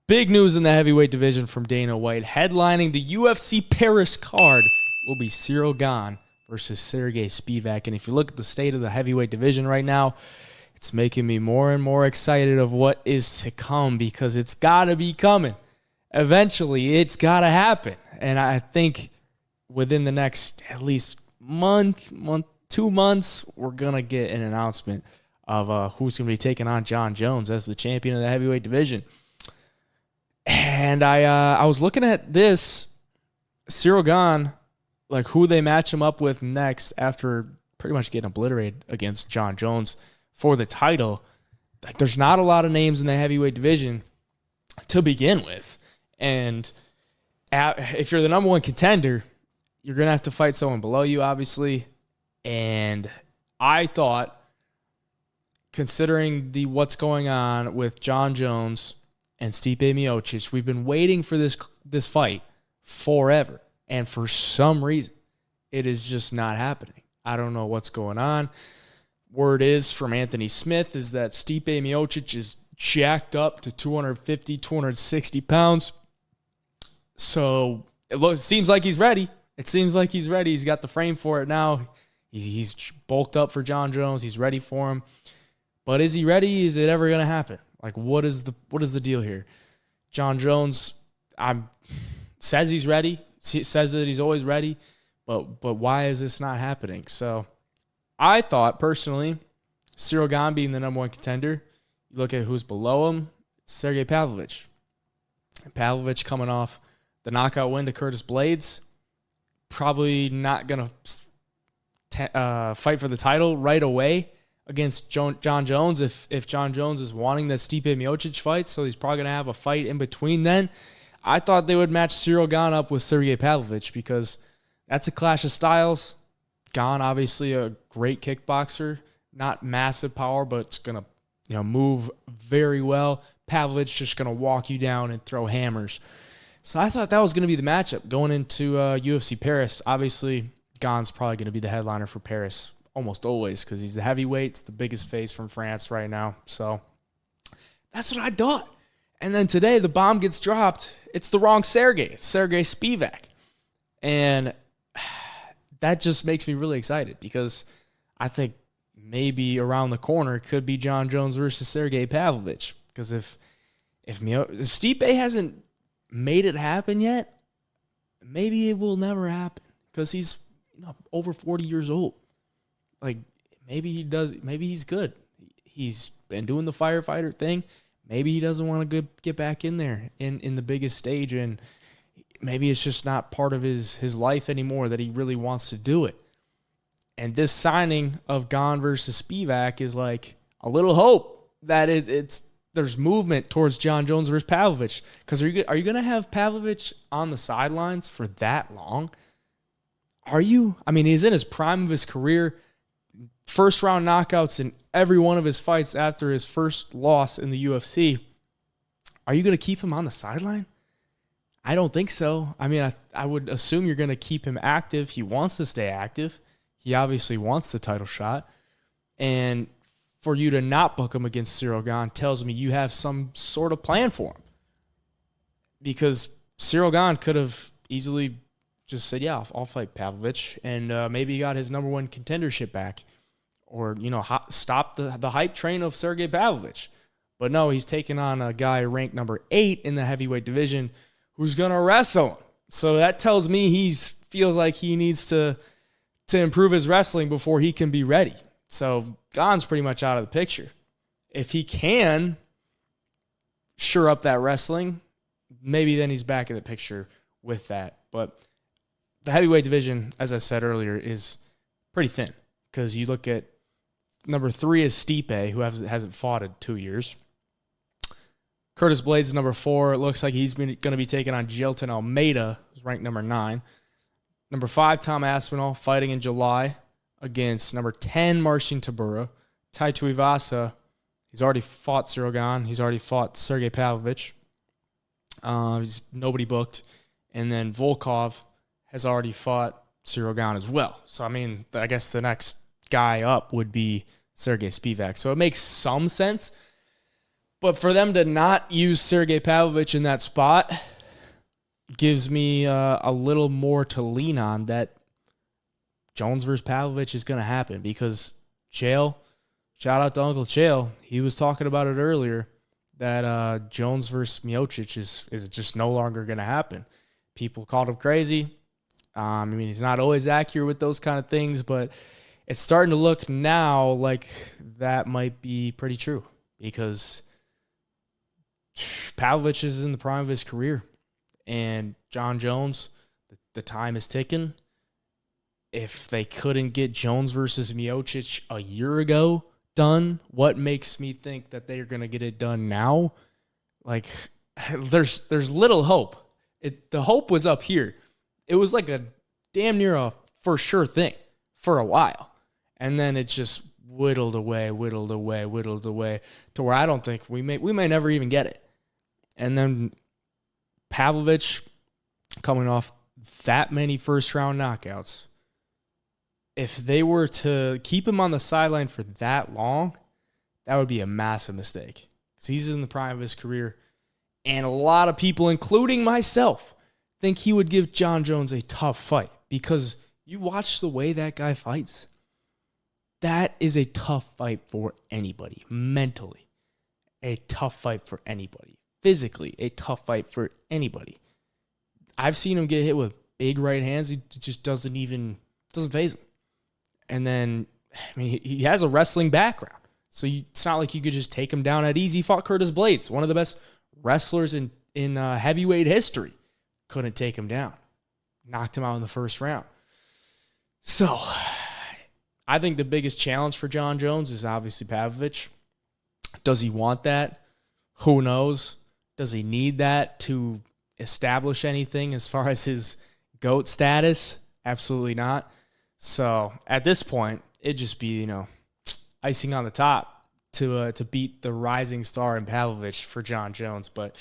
Big news in the heavyweight division from Dana White. Headlining the UFC Paris card will be Gane versus Sergei Spivak. And if you look at the state of the heavyweight division right now, it's making me more and more excited of what is to come because it's got to be coming. Eventually, it's got to happen. And I think within the next at least month, 2 months, we're going to get an announcement of who's going to be taking on Jon Jones as the champion of the heavyweight division. And I was looking at this, Gane, like who they match him up with next after pretty much getting obliterated against Jon Jones for the title. Like there's not a lot of names in the heavyweight division to begin with. And if you're the number one contender, you're going to have to fight someone below you, obviously. And I thought, considering what's going on with Jon Jones and Stipe Miocic, we've been waiting for this fight forever. And for some reason, it is just not happening. I don't know what's going on. Word is from Anthony Smith is that Stipe Miocic is jacked up to 250, 260 pounds. So it seems like he's ready. He's got the frame for it now. He's bulked up for Jon Jones. He's ready for him. But is he ready? Is it ever going to happen? Like, what is the deal here? Jon Jones says he's ready. Says that he's always ready. But why is this not happening? So I thought, personally, Gane being the number one contender, you look at who's below him, Sergei Pavlovich. Pavlovich coming off the knockout win to Curtis Blades, probably not going to fight for the title right away against Jon Jones if Jon Jones is wanting the Stipe Miocic fight, so he's probably going to have a fight in between then. I thought they would match Gane up with Sergei Pavlovich because that's a clash of styles. Gane, obviously a great kickboxer, not massive power, but it's going to move very well. Pavlovich just going to walk you down and throw hammers. So I thought that was going to be the matchup going into UFC Paris. Obviously, Gane's probably going to be the headliner for Paris almost always because he's the heavyweight. It's the biggest face from France right now. So that's what I thought. And then today the bomb gets dropped. It's the wrong Sergei. It's Sergei Spivak. And that just makes me really excited because I think maybe around the corner could be Jon Jones versus Sergei Pavlovich. Because if Stipe hasn't made it happen yet, maybe it will never happen because he's over 40 years old. Like maybe he does. Maybe he's good. He's been doing the firefighter thing. Maybe he doesn't want to get back in there in the biggest stage, and maybe it's just not part of his life anymore that he really wants to do it. And this signing of Gane versus Spivak is like a little hope that there's movement towards Jon Jones versus Pavlovich. Because are you going to have Pavlovich on the sidelines for that long? Are you? I mean, he's in his prime of his career. First round knockouts in every one of his fights after his first loss in the UFC. Are you going to keep him on the sideline? I don't think so. I mean, I would assume you're going to keep him active. He wants to stay active. He obviously wants the title shot. And for you to not book him against Gane tells me you have some sort of plan for him. Because Gane could have easily just said, yeah, I'll fight Pavlovich. And maybe he got his number one contendership back. Or, stop the hype train of Sergei Pavlovich. But no, he's taking on a guy ranked number 8 in the heavyweight division who's going to wrestle him. So that tells me he feels like he needs to improve his wrestling before he can be ready. So Gane's pretty much out of the picture. If he can sure up that wrestling, maybe then he's back in the picture with that. But the heavyweight division, as I said earlier, is pretty thin. Because you look at number 3 is Stipe, who hasn't fought in 2 years. Curtis Blades is number 4. It looks like he's going to be taking on Jailton Almeida, who's ranked number 9. Number 5, Tom Aspinall, fighting in July against number 10, Marcin Tybura. Tai Tuivasa, he's already fought Gane. He's already fought Sergei Pavlovich. He's nobody booked. And then Volkov has already fought Gane as well. So, I mean, I guess the next guy up would be Sergei Spivak. So it makes some sense. But for them to not use Sergei Pavlovich in that spot gives me a little more to lean on that Jones versus Pavlovich is going to happen, because Chael, shout out to Uncle Chael, he was talking about it earlier, that Jones versus Miocic is just no longer going to happen. People called him crazy. I mean, he's not always accurate with those kind of things, but it's starting to look now like that might be pretty true, because Pavlovich is in the prime of his career, and John Jones, the time is ticking. If they couldn't get Jones versus Miocic a year ago done, what makes me think that they're going to get it done now? Like, there's little hope. The hope was up here. It was like a damn near a for sure thing for a while. And then it just whittled away to where I don't think we may never even get it. And then Pavlovich, coming off that many first-round knockouts, if they were to keep him on the sideline for that long, that would be a massive mistake, because he's in the prime of his career. And a lot of people, including myself, think he would give John Jones a tough fight, because you watch the way that guy fights. That is a tough fight for anybody. Mentally, a tough fight for anybody. Physically, a tough fight for anybody. I've seen him get hit with big right hands. He just doesn't faze him. And then, I mean, he has a wrestling background, so it's not like you could just take him down at ease. He fought Curtis Blades, one of the best wrestlers in heavyweight history. Couldn't take him down. Knocked him out in the first round. So, I think the biggest challenge for John Jones is obviously Pavlovich. Does he want that? Who knows? Does he need that to establish anything as far as his GOAT status? Absolutely not. So at this point, it'd just be, icing on the top to beat the rising star in Pavlovich for John Jones. But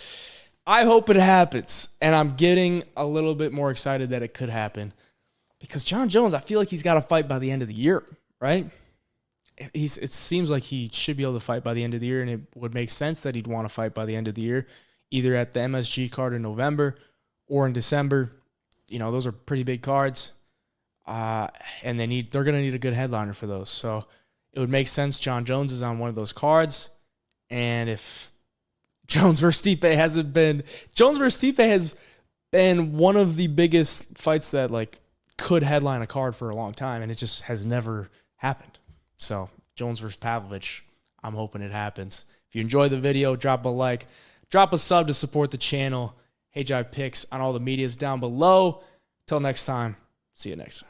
I hope it happens, and I'm getting a little bit more excited that it could happen, because John Jones, I feel like he's got to fight by the end of the year, right? It seems like he should be able to fight by the end of the year, and it would make sense that he'd want to fight by the end of the year, either at the MSG card in November or in December. Those are pretty big cards, and they're going to need a good headliner for those. So it would make sense John Jones is on one of those cards, and if Jones versus Stipe has been one of the biggest fights that could headline a card for a long time, and it just has never happened. So Jones versus Pavlovich, I'm hoping it happens. If you enjoyed the video, drop a like, drop a sub to support the channel. Hey Jive Picks on all the medias down below. Till next time, see you next time.